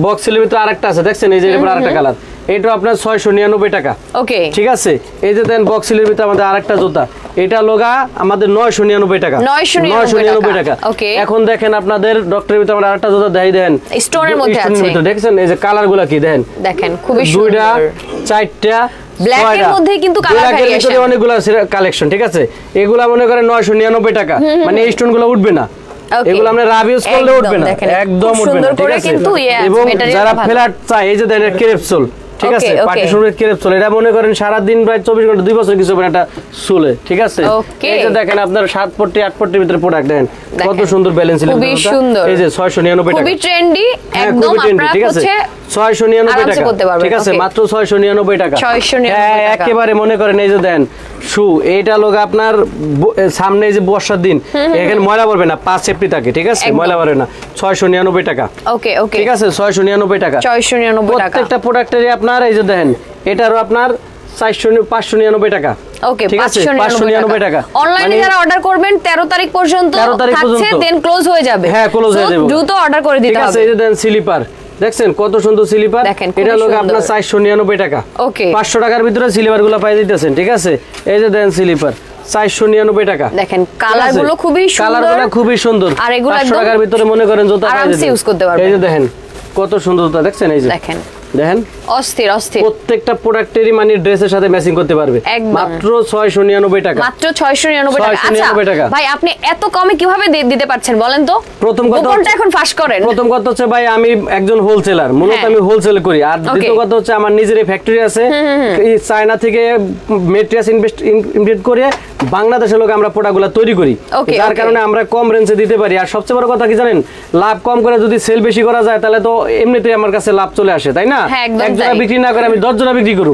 বক্স সিলের ভিতরে আরেকটা আছে, দেখছেন এই যে এর উপর আরেকটা কালার, এটা আপনার 699 টাকা। ওকে, ঠিক আছে। এই যে দেন বক্স সিলের ভিতরে আমাদের আরেকটা জুতা, এটা লগা আমাদের 999 টাকা, 999 টাকা। ওকে, এখন দেখেন আপনাদের ডক্টরের ভিতরে আমরা আরেকটা জুতা দেই, দেন স্টোনের মধ্যে আছে, দেখছেন এই যে কালারগুলো কি দেখেন খুবই সুন্দর, দুইটা চারটা ব্ল্যাক এর মধ্যে কিন্তু কালার ভ্যারিয়েশন অনেকগুলো কালেকশন। ঠিক আছে, এগুলা মনে করেন 999 টাকা, মানে এই স্টোনগুলো উঠবে না, এগুলো আমরা রাব ইউজ করলে উঠবে না, একদম উঠবে না। ঠিক আছে, এবং যারা ফ্ল্যাট চায় এই যে দেন ক্রেপসোল, ঠিক আছে, পার্টিশনের ক্রেপসোল, এটা মনে করেন সারা দিন প্রায় 24 ঘন্টা 2 বছর কিছু একটা চলে। ঠিক আছে, এই যে দেখেন আপনার 7 পট্টি 8 পট্টির ভিতরে প্রোডাক্ট দেখেন কত সুন্দর ব্যালেন্স, খুবই সুন্দর, এই যে 699 টাকা, খুবই ট্রেন্ডি, একদম আপনারা ঠিক আছে 699 টাকা, ঠিক আছে, মাত্র 699 টাকা। হ্যাঁ, একেবারে মনে করেন এই যে দেন শু, এইটা লোক আপনার সামনে এই যে বর্ষার দিন এখানে ময়লা পড়বে না, 5 সেফটি থাকে। ঠিক আছে, ময়লা পড়বে না, 699 টাকা। ওকে ওকে, ঠিক আছে, 699 টাকা, 699 টাকা। প্রত্যেকটা প্রোডাক্টেরই আপনার এই যে দেখেন এটারও আপনার 599 টাকা। ওকে, ঠিক আছে, 599 টাকা। অনলাইনে যারা অর্ডার করবেন 13 তারিখ পর্যন্ত থাকছে, দেন ক্লোজ হয়ে যাবে। হ্যাঁ, ক্লোজ হয়ে যাবে, দ্রুত অর্ডার করে দিতে হবে। ঠিক আছে, এই যে দেন স্লিপার, দেখছেন কত সুন্দর স্লিপার, এটা লোক আপনার 499 টাকা। ওকে, 500 টাকার ভিতরে স্লিপারগুলো পাই দিতেছেন। ঠিক আছে, এই যে দেন স্লিপার 499 টাকা। দেখেন কালারগুলো খুবই সুন্দর, কালারগুলো খুবই সুন্দর, আর এগুলো 500 টাকার ভিতরে মনে করেন জুতা পাই আরামসে ইউজ করতে পারবেন। এই যে দেখেন কত সুন্দর জুতা, দেখছেন এই যে দেখেন অস্থির অস্থির, প্রত্যেকটা প্রোডাক্টেরই মানে ড্রেসের সাথে ম্যাচিং করতে পারবে, মাত্র 699 টাকা, মাত্র 699 টাকা। আচ্ছা ভাই, আপনি এত কমে কিভাবে দিতে পারছেন বলেন তো? প্রথম কথা এখন ফাঁস করেন। প্রথম কথা হচ্ছে ভাই আমি একজন হোলসেলার, মূলত আমি হোলসেল করি। আর দ্বিতীয় কথা হচ্ছে আমার নিজের ফ্যাক্টরি আছে, চায়না থেকে মেটেরিয়ালস ইম্পোর্ট করে বাংলাদেশের লোক আমরা প্রোডাক্টগুলো তৈরি করি, যার কারণে আমরা কম রেঞ্জে দিতে পারি। আর সবচেয়ে বড় কথা কি জানেন, লাভ কম করে যদি সেল বেশি করা যায় তাহলে তো এমনিতেই আমার কাছে লাভ চলে আসে, তাই না? একজনা বিক্রি না করে আমি 10 জনা বিক্রি করব।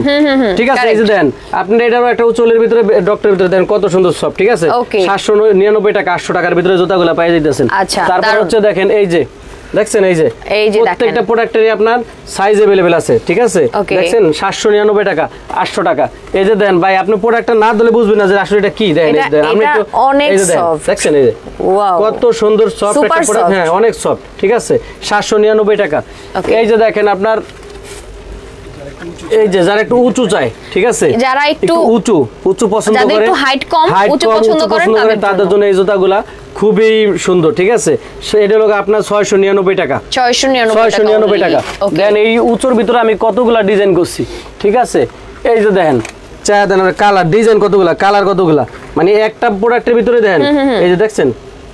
ঠিক আছে, এই যে দেন আপনি এটারও একটা উচলের ভিতরে ডক্টরের ভিতরে দেন কত সুন্দর সব। ঠিক আছে, 799 টাকা, 800 টাকার ভিতরে জুতাগুলো পাই যাইতেছেন। তারপর হচ্ছে দেখেন এই যে দেখছেন এই যে প্রত্যেকটা প্রোডাক্টেরই আপনার সাইজ अवेलेबल আছে। ঠিক আছে, দেখছেন 799 টাকা, 800 টাকা। এই যে দেন ভাই আপনি প্রোডাক্টটা না দিলে বুঝবেন না যে আসলে এটা কি। দেন এই যে আমি একটু অনেক সফট, দেখছেন এই যে কত সুন্দর সফট একটা প্রোডাক্ট। হ্যাঁ, অনেক সফট। ঠিক আছে, 799 টাকা। এই যে দেখেন আপনার এই যে যারা একটু উঁচু চায়, ঠিক আছে, যারা একটু উঁচু পছন্দ করে, যাদের একটু হাইট কম উঁচু পছন্দ করেন তাদের জন্য এই জুতাগুলা খুবই সুন্দর। ঠিক আছে, এটা হলো আপনার 699 টাকা, 699 টাকা। দেন এই উঁচুর ভিতরে আমি কতগুলা ডিজাইন করছি। ঠিক আছে, এই যে দেখেন চায় দেন কালার ডিজাইন কতগুলা, কালার কতগুলা, মানে একটা প্রোডাক্টের ভিতরে দেখেন এই যে দেখছেন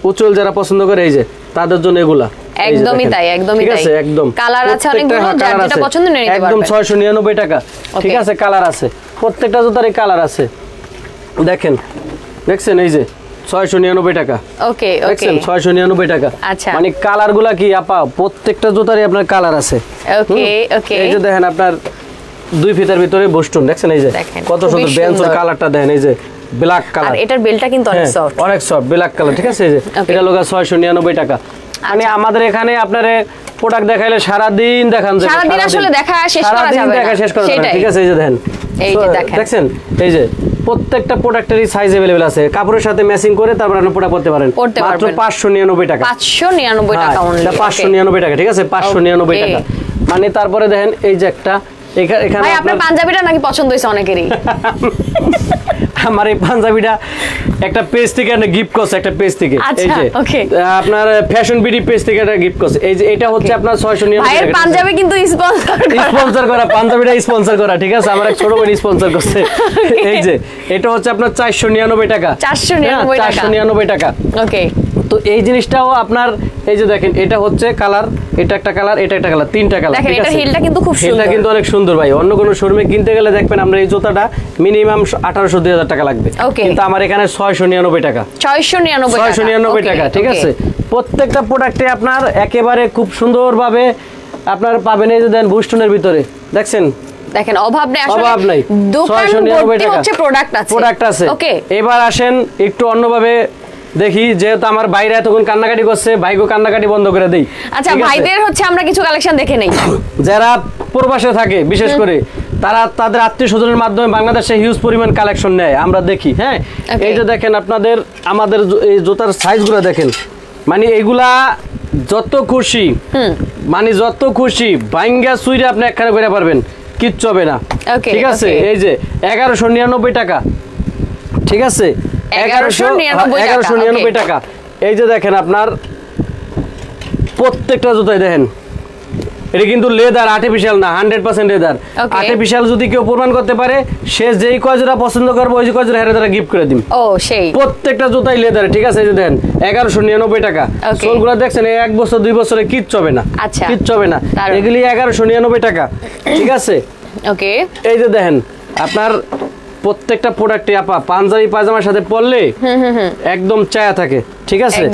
উঁচুল যারা পছন্দ করে এই যে তাদের জন্য এগুলা একদমই তাই, একদমই তাই। একদম কালার আছে অনেকগুলো, যার যেটা পছন্দ নিয়ে নিতে পারবেন। একদম 699 টাকা। ঠিক আছে, কালার আছে, প্রত্যেকটা জুতারই কালার আছে। দেখেন দেখছেন এই যে 699 টাকা। ওকে ওকে, 699 টাকা। আচ্ছা, মানে কালারগুলা কি আপা প্রত্যেকটা জুতারই আপনার কালার আছে। ওকে ওকে, এই যে দেখেন আপনার 2 ফিতার ভিতরে বোস্টন, দেখছেন এই যে কত সুন্দর বেঞ্চের কালারটা দেখেন, এই যে ব্ল্যাক কালার, আর এটার বেলটা কিন্তু অনেক সফট, অনেক সফট ব্ল্যাক কালার। ঠিক আছে, এই যে এটা লগা 699 টাকা। মানে আমাদের এখানে আপনারে প্রোডাক্ট দেখাইলে সারা দিন দেখান যাবে, সারা দিন আসলে দেখা শেষ করা যাবে না, দেখা শেষ করা যাবে। ঠিক আছে, এই যে দেখেন এই যে দেখছেন এই যে প্রত্যেকটা প্রোডাক্টেরই সাইজ अवेलेबल আছে, কাপড়ের সাথে ম্যাচিং করে তারপর আপনি প্রোডাক্ট করতে পারেন। মাত্র 599 টাকা, 599 টাকা অনলি, 599 টাকা। ঠিক আছে, 599 টাকা। মানে তারপরে দেখেন এই যে একটা এখানে ভাই আপনার পাঞ্জাবিটা নাকি পছন্দ হইছে অনেকেরই। আমার এই পাঞ্জাবিটা একটা পেজ থেকে একটা গিফট করছে, একটা পেজ থেকে, এই যে আপনার ফ্যাশন বিডি পেজ থেকে একটা গিফট করছে। এই যে এটা হচ্ছে আপনার 699 টাকা। ভাইয়ের পাঞ্জাবি কিন্তু স্পন্সর করা, পাঞ্জাবিটা স্পন্সর করা। ঠিক আছে, আমার এক ছোট বোন স্পন্সর করছে। এই যে এটা হচ্ছে আপনার 499 টাকা, 499 টাকা। ওকে, তো এই জিনিসটাও আপনার এই যে দেখেন এটা হচ্ছে কালার, এটা একটা কালার, এটা একটা কালার, তিনটা কালার। ঠিক আছে, হিলটা কিন্তু খুব সুন্দর, হিলটা কিন্তু অনেক সুন্দর ভাই। অন্য কোনো শোরুমে কিনতে গেলে দেখবেন আমরা এই জুতাটা মিনিমাম 1800-2000 টাকা লাগবে, কিন্তু আমার এখানে 699 টাকা, 699 টাকা। ঠিক আছে, প্রত্যেকটা প্রোডাক্টে আপনার একেবারে খুব সুন্দরভাবে আপনার পাবেন। এই যে দেন বুস্টনের ভিতরে দেখছেন, দেখেন অভাব নেই, আসলে অভাব নাই, দোকান ভর্তি হচ্ছে প্রোডাক্ট আছে। ওকে, এবার আসেন একটু অন্যভাবে দেখি, যেহেতু আমার ভাইরা তখন কান্নাকাটি করছে, ভাইগো কান্নাকাটি বন্ধ করে দেই। আচ্ছা, ভাইদের হচ্ছে আমরা কিছু কালেকশন দেখে নেই। যারা প্রবাসে থাকে বিশেষ করে তারা তাদের আত্মীয় স্বজনের মাধ্যমে বাংলাদেশে হিউজ পরিমাণ কালেকশন নেয়, আমরা দেখি। হ্যাঁ, এই যে দেখেন আপনাদের আমাদের এই জুতার সাইজগুলো দেখেন, মানে এগুলা যত খুশি, মানে যত খুশি ভাঙ্গা সুইরে আপনি একখানে করে পারবেন, কিচ্ছু হবে না। ঠিক আছে, এই যে 1199 টাকা, ঠিক আছে 1199 টাকা। এই যে দেখেন আপনার প্রত্যেকটা জুতাই দেখেন, এটা কিন্তু লেদার, আর্টিফিশিয়াল না, 100% লেদার। আর্টিফিশিয়াল যদি কেউ প্রমাণ করতে পারে, সে যেই কয়জোড়া পছন্দ করবে ওই কয়জোড়া হেরে দ্বারা গিফট করে দিন। সেই প্রত্যেকটা জুতাই লেদার, ঠিক আছে। এই যে দেখেন 1199 টাকা। সোলগুলো দেখছেন, 1 বছর 2 বছরে কিচ্ছু হবে না, কিচ্ছু হবে না, এগুলি 1199 টাকা, ঠিক আছে। ওকে, এই যে দেখেন আপনার প্রত্যেকটা প্রোডাক্টে আপা পাঞ্জাবি পায়জামার সাথে পরলে একদম চায়া থাকে, ঠিক আছে।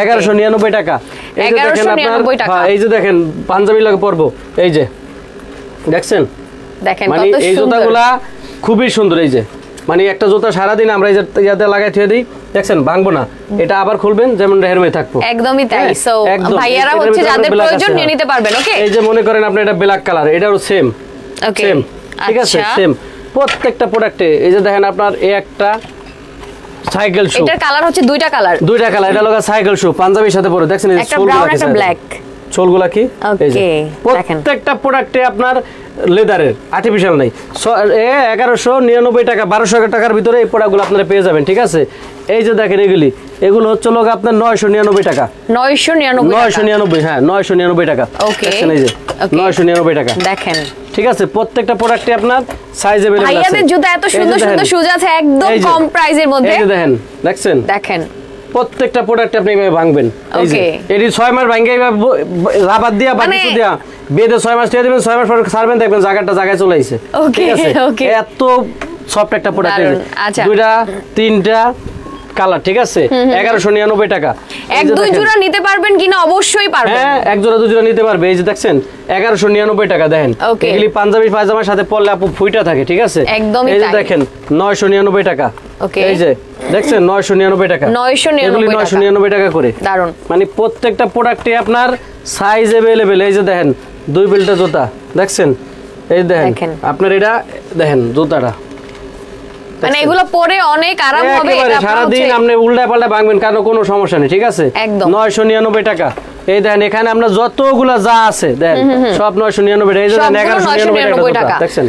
1199 টাকা। এই যে দেখেন আপনার, এই যে দেখেন পাঞ্জাবি লাগে পরবো, এই যে দেখছেন, মানে এই জুতাগুলা খুবই সুন্দর। এই যে মানে একটা জুতা সারাদিন আমরা এই যে ইয়াতে লাগাই থুয়ে দিই, দেখছেন ভাঙবো না, এটা আবার খুলবেন যেমন হেরমে থাকবো, একদমই তাই। সো ভাইয়ারা হচ্ছে যাদের প্রয়োজন নিয়ে নিতে পারবেন। ওকে, এই যে মনে করেন আপনি এটা ব্ল্যাক কালার, এটাও সেম, সেম, ঠিক আছে, সেম প্রত্যেকটা প্রোডাক্টে। এই যে দেখেন আপনার এই একটা সাইকেল শু, এটার কালার হচ্ছে দুইটা কালার, এটা লগা সাইকেল শু পাঞ্জাবির সাথে পরে, দেখছেন এই যে সোলগুলা কি, ব্ল্যাক সোলগুলা কি, এই যে প্রত্যেকটা প্রোডাক্টে আপনার লেদারের, আর্টিফিশিয়াল নাই। 1199 টাকা, 1200 টাকার ভিতরে এই প্রোডাক্টগুলো আপনারা পেয়ে যাবেন, ঠিক আছে। এই যে দেখেন এগুলো হচ্ছে লোক আপনার 999 টাকা, 999, হ্যাঁ 999 টাকা। দেখেন এই যে 999 টাকা, দেখেন, ঠিক আছে। প্রত্যেকটা প্রোডাক্টে আপনার সাইজ अवेलेबल আছে। ভাইয়াদের জুতা এত সুন্দর সুন্দর শুজ আছে একদম কম প্রাইসের মধ্যে। এই যে দেখেন, দেখছেন, দেখেন প্রত্যেকটা প্রোডাক্ট আপনি এইভাবে ভাঙবেন। এই যে এটি 6 মাস ভাঙে এইভাবে রাবার দিয়া বা কিছু দিয়া বেদে 6 মাস দিয়ে দিবেন, 6 মাস পর ছাড়বেন, দেখবেন জায়গাটা জায়গায় চলে আইছে। ঠিক আছে, এত সফট একটা প্রোডাক্ট। দুইটা তিনটা কালার, ঠিক আছে, 1199 টাকা। এক দুই জোড়া নিতে পারবেন কিনা? অবশ্যই পারবেন, হ্যাঁ এক জোড়া দুই জোড়া নিতে পারবে। এই যে দেখছেন 1199 টাকা, দেখেন এগুলি পাঞ্জাবি পায়জামার সাথে পরলে আপু ফুইটা থাকে, ঠিক আছে। এই যে দেখেন 999 টাকা, এই যে দেখছেন 999 টাকা, 999 টাকা করে। দারুন, মানে প্রত্যেকটা প্রোডাক্টে আপনার সাইজ अवेलेबल। এই যে দেখেন 2 বেল্টের জুতা, দেখছেন, এই দেখেন আপনার এটা দেখেন জুতাটা, মানে এগুলো পরে অনেক আরাম হবে, এটা সারা দিন আপনি উল্টা পাল্টা ভাঙবেন, কারণ কোনো সমস্যা নেই, ঠিক আছে। 999 টাকা। এই দেখেন এখানে আমরা যতগুলা যা আছে দেখেন সব 999 টাকা। এই যে 1199 টাকা, দেখছেন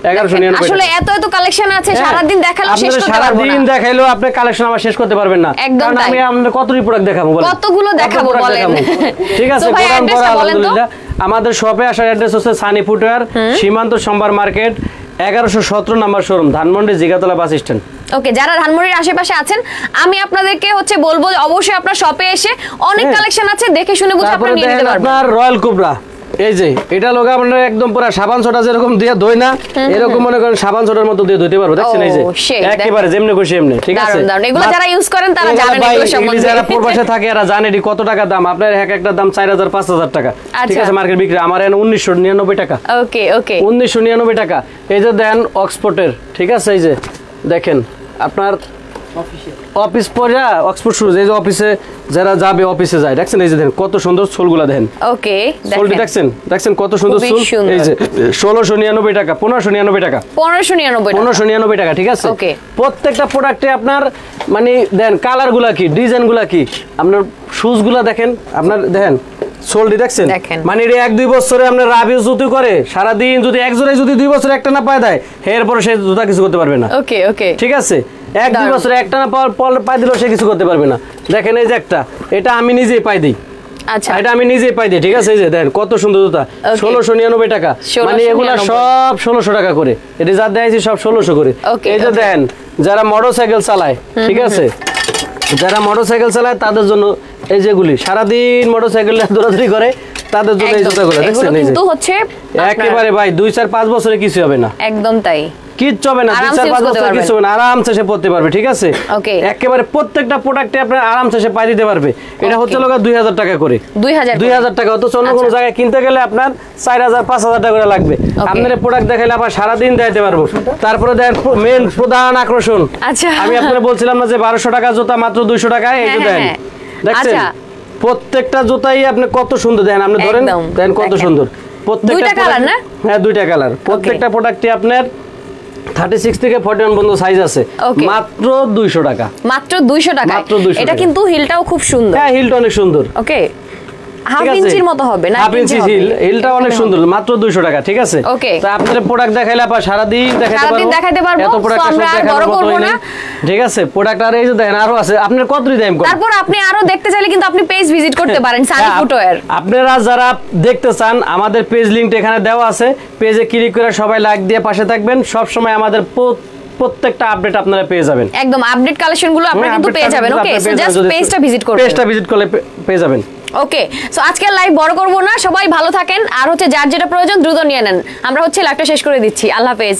1199 টাকা। আসলে এত এত কালেকশন আছে, সারা দিন দেখালেও শেষ করতে পারবো না। সারা দিন দেখাইলেও আপনি কালেকশন আবার শেষ করতে পারবেন না, কারণ আমি আপনাদের কতটি প্রোডাক্ট দেখাবো বলেন, কতগুলো দেখাবো বলেন, ঠিক আছে। আলহামদুলিল্লাহ আমাদের শপে আসার অ্যাড্রেস হচ্ছে Sunny footwear, Simanta Sambhar market, 1117 number showroom, Dhanmondi Jigatala bus stand. Okay, যারা ধানমন্ডির আশেপাশে আছেন আমি আপনাদেরকে হচ্ছে বলবো অবশ্যই আপনার শপে এসে অনেক কালেকশন আছে, দেখে শুনে বুঝে আপনি নিয়ে নিতে পারবেন। আপনার রয়্যাল কোবরা, এই যে এটা লোক আপনার একদম পুরো সাবান সোডা যেরকম দিয়ে ধোয় না, এরকম মনে করেন সাবান সোডার মতো দিয়ে ধুইতে পারবো, দেখছেন এই যে একেবারে যেমনি খুশি এমনি, ঠিক আছে। এগুলো যারা ইউজ করেন তারা জানেন এগুলো সম্বন্ধে, যারা প্রবাসে থাকে এরা জানে এটি কত টাকা দাম। আপনার এক একটা দাম 4000 5000 টাকা, ঠিক আছে, মার্কেট বিক্রি। আমার এখানে 1999 টাকা। ওকে ওকে, 1999 টাকা। এই যে দেন অক্সফোর্ডের, ঠিক আছে, এই যে দেখেন আপনার অফিস পরে অক্সফোর্ড শুজ, এই যে অফিসে যারা যাবে অফিসে যায়, দেখছেন এই যে দেখেন কত সুন্দর সোলগুলা দেখেন। ওকে, সোলটি দেখছেন, দেখছেন কত সুন্দর সোল। এই যে 1699 টাকা, 1599 টাকা, 1599 টাকা, ঠিক আছে। প্রত্যেকটা প্রোডাক্টে আপনার মানে দেন কালারগুলা কি, ডিজাইনগুলা কি, আপনার শুজগুলা দেখেন, আপনার দেখেন সোলটি দেখছেন, মানে এটা 1-2 বছরে আপনার রাবিউ জুতি করে, সারাদিন যদি এক জোড়ায় যদি 2 বছরে একটা না পায় দেয়, এরপরে সে জুতা কিছু করতে পারবে না। ওকে ওকে, ঠিক আছে, 1-2 বছরে একটা না পাই দিলেও সে কিছু করতে পারবে না। দেখেন এই যে একটা, এটা আমি নিজেই পাই দিই, আচ্ছা এটা আমি নিজেই পাই দিই, ঠিক আছে। এই যে দেখেন কত সুন্দর জুতা, 1699 টাকা, মানে এগুলা সব 1600 টাকা করে, এটা যা দেখাইছি সব 1600 করে। এই যে দেখেন যারা মোটরসাইকেল চালায়, ঠিক আছে, যারা মোটরসাইকেল চালায় তাদের জন্য এই যেগুলি সারাদিন মোটরসাইকেল দৌড়াদৌড়ি করে তাদের জন্য এই জুতাগুলো দেখছেন, এই যে হচ্ছে একেবারে ভাই 2-4-5 বছরে কিছু হবে না, একদম তাই, কিচ্ছু হবে না, 2-4-5 বছর কিছু হবে না, আরামসে সে পড়তে পারবে, ঠিক আছে। একেবারে প্রত্যেকটা প্রোডাক্টে আপনার আরামসে সে পাই দিতে পারবে। এটা হচ্ছে লোক 2000 টাকা করে, 2000 টাকা। অত অন্য কোনো জায়গায় কিনতে গেলে আপনার 4000-5000 টাকা করে লাগবে। আপনার প্রোডাক্ট দেখাইলে আবার সারাদিন দেখাইতে পারবো। তারপরে দেখেন মেন প্রধান আকর্ষণ, আমি আপনারা বলছিলাম না যে 1200 টাকা জুতা মাত্র 200 টাকায়। এই যে দেখেন, দেখছেন প্রত্যেকটা জুতাই আপনি কত সুন্দর, দেখেন আপনি ধরেন, দেখেন কত সুন্দর, দুইটা কালার না? হ্যাঁ দুইটা কালার, প্রত্যেকটা প্রোডাক্টে আপনার 36 থেকে 41 পর্যন্ত সাইজ আছে, মাত্র 200 টাকা, মাত্র 200 টাকা। এটা কিন্তু হিলটাও খুব সুন্দর। হ্যাঁ হিলটা অনেক সুন্দর। ওকে, হাফ ইঞ্চির মতো হবে না? হাফ ইঞ্চি হিল, হিলটা অনেক সুন্দর, মাত্র 200 টাকা। ঠিক আছে, তো আপনাদের প্রোডাক্ট দেখাইলে আপা সারা দিন দেখাইতে পারবো, এত প্রোডাক্ট আমরা বড় করব না। ঠিক আছে, প্রোডাক্ট আর এই যে দেখেন আরো আছে, আপনার কতই দাম কম। তারপর আপনি আরো দেখতে চাইলে কিন্তু আপনি পেজ ভিজিট করতে পারেন, সানি ফুটওয়্যার। আপনারা যারা দেখতে চান আমাদের পেজ লিংকটা এখানে দেওয়া আছে, পেজে ক্লিক করে সবাই লাইক দিয়ে পাশে থাকবেন। সব সময় আমাদের প্রত্যেকটা আপডেট আপনারা পেয়ে যাবেন, একদম আপডেট কালেকশন গুলো আপনারা কিন্তু পেয়ে যাবেন। ওকে, সো জাস্ট পেজটা ভিজিট করলে পেয়ে যাবেন। ওকে, সো আজকে লাইভ বড় করব না, সবাই ভালো থাকেন, আর হচ্ছে যার যেটা প্রয়োজন দ্রুত নিয়ে নেন। আমরা হচ্ছে লাইভটা শেষ করে দিচ্ছি। আল্লাহ হাফেজ।